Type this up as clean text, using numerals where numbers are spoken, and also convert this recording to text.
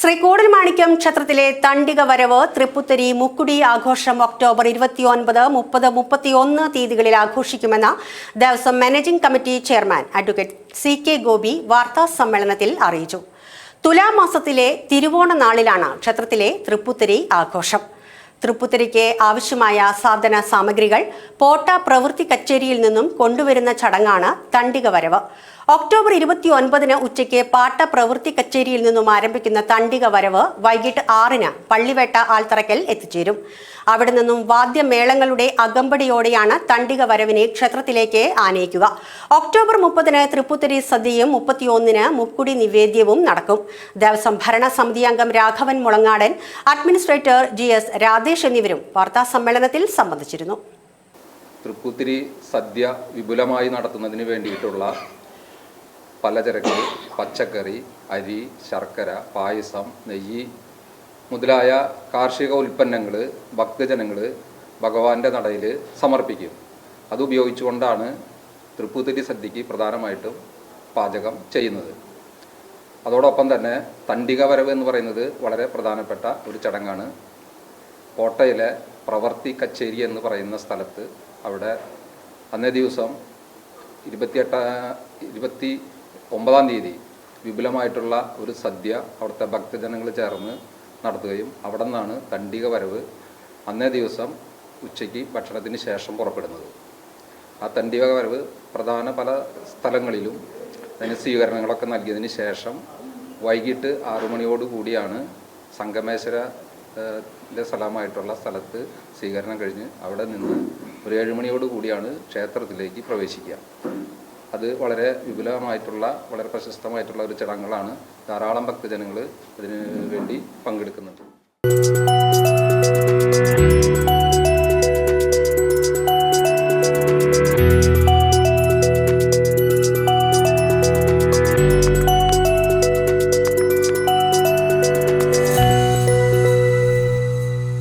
ശ്രീ കൂടൽമാണിക്യം ക്ഷേത്രത്തിലെ തണ്ടിക വരവ് തൃപ്പുത്തരി മുക്കുടി ആഘോഷം ഒക്ടോബർ 29, 30, 31 തീയതികളിൽ ആഘോഷിക്കുമെന്ന് Devaswom managing committee chairman advocate CK Gopi വാർത്താ സമ്മേളനത്തിൽ അറിയിച്ചു. തുലാമാസത്തിലെ തിരുവോണ നാളിലാണ് ക്ഷേത്രത്തിലെ തൃപ്പുത്തരി ആഘോഷം. തൃപ്പുത്തരിക്ക് ആവശ്യമായ സാധന സാമഗ്രികൾ പോട്ട പ്രവൃത്തി കച്ചേരിയിൽ നിന്നും കൊണ്ടുവരുന്ന ചടങ്ങാണ് തണ്ടിക വരവ്. ഒക്ടോബർ 29 ഉച്ചയ്ക്ക് പാട്ട പ്രവൃത്തി കച്ചേരിയിൽ നിന്നും ആരംഭിക്കുന്ന തണ്ടിക വരവ് വൈകിട്ട് 6 പള്ളിവേട്ട ആൽത്തറയ്ക്കൽ എത്തിച്ചേരും. അവിടെ നിന്നും വാദ്യമേളങ്ങളുടെ അകമ്പടിയോടെയാണ് തണ്ടിക വരവിനെ ക്ഷേത്രത്തിലേക്ക് ആനയിക്കുക. ഒക്ടോബർ 30 തൃപ്പുത്തരി സദ്യയും 31 മുക്കുടി നിവേദ്യവും നടക്കും. ദേവസ്വം ഭരണസമിതി അംഗം രാഘവൻ മുളങ്ങാടൻ, അഡ്മിനിസ്ട്രേറ്റർ GS രാധേഷ് എന്നിവരും വാർത്താ സമ്മേളനത്തിൽ സംബന്ധിച്ചിരുന്നു. തൃപ്പുത്തരി സദ്യ വിപുലമായി നടത്തുന്നതിന് വേണ്ടിയിട്ടുള്ള പലചരക്ക്, പച്ചക്കറി, അരി, ശർക്കര, പായസം, നെയ്യ് മുതലായ കാർഷിക ഉൽപ്പന്നങ്ങൾ ഭക്തജനങ്ങൾ ഭഗവാന്റെ നടയിൽ സമർപ്പിക്കും. അതുപയോഗിച്ചുകൊണ്ടാണ് തൃപ്പുത്തരി സദ്യക്ക് പ്രധാനമായിട്ടും പാചകം ചെയ്യുന്നത്. അതോടൊപ്പം തന്നെ തണ്ടിക വരവ് എന്ന് പറയുന്നത് വളരെ പ്രധാനപ്പെട്ട ഒരു ചടങ്ങാണ്. കോട്ടയിലെ പ്രവൃത്തി കച്ചേരി എന്ന് പറയുന്ന സ്ഥലത്ത് അവിടെ അന്നേ ദിവസം 29 തീയതി വിപുലമായിട്ടുള്ള ഒരു സദ്യ അവിടുത്തെ ഭക്തജനങ്ങൾ ചേർന്ന് നടത്തുകയും അവിടെ നിന്നാണ് തണ്ടിക വരവ് അന്നേ ദിവസം ഉച്ചയ്ക്ക് ഭക്ഷണത്തിന് ശേഷം പുറപ്പെടുന്നത്. ആ തണ്ടിക വരവ് പ്രധാന പല സ്ഥലങ്ങളിലും അതിന് സ്വീകരണങ്ങളൊക്കെ നൽകിയതിന് ശേഷം വൈകിട്ട് 6 മണിയോട് കൂടിയാണ് സംഗമേശ്വര സ്ഥലമായിട്ടുള്ള സ്ഥലത്ത് സ്വീകരണം കഴിഞ്ഞ് അവിടെ നിന്ന് ഒരു 7 മണിയോട് കൂടിയാണ് ക്ഷേത്രത്തിലേക്ക് പ്രവേശിക്കുക. അത് വളരെ വിപുലമായിട്ടുള്ള വളരെ പ്രശസ്തമായിട്ടുള്ള ഒരു ചടങ്ങുകളാണ്. ധാരാളം ഭക്തജനങ്ങൾ ഇതിനു വേണ്ടി പങ്കെടുക്കുന്നുണ്ട്.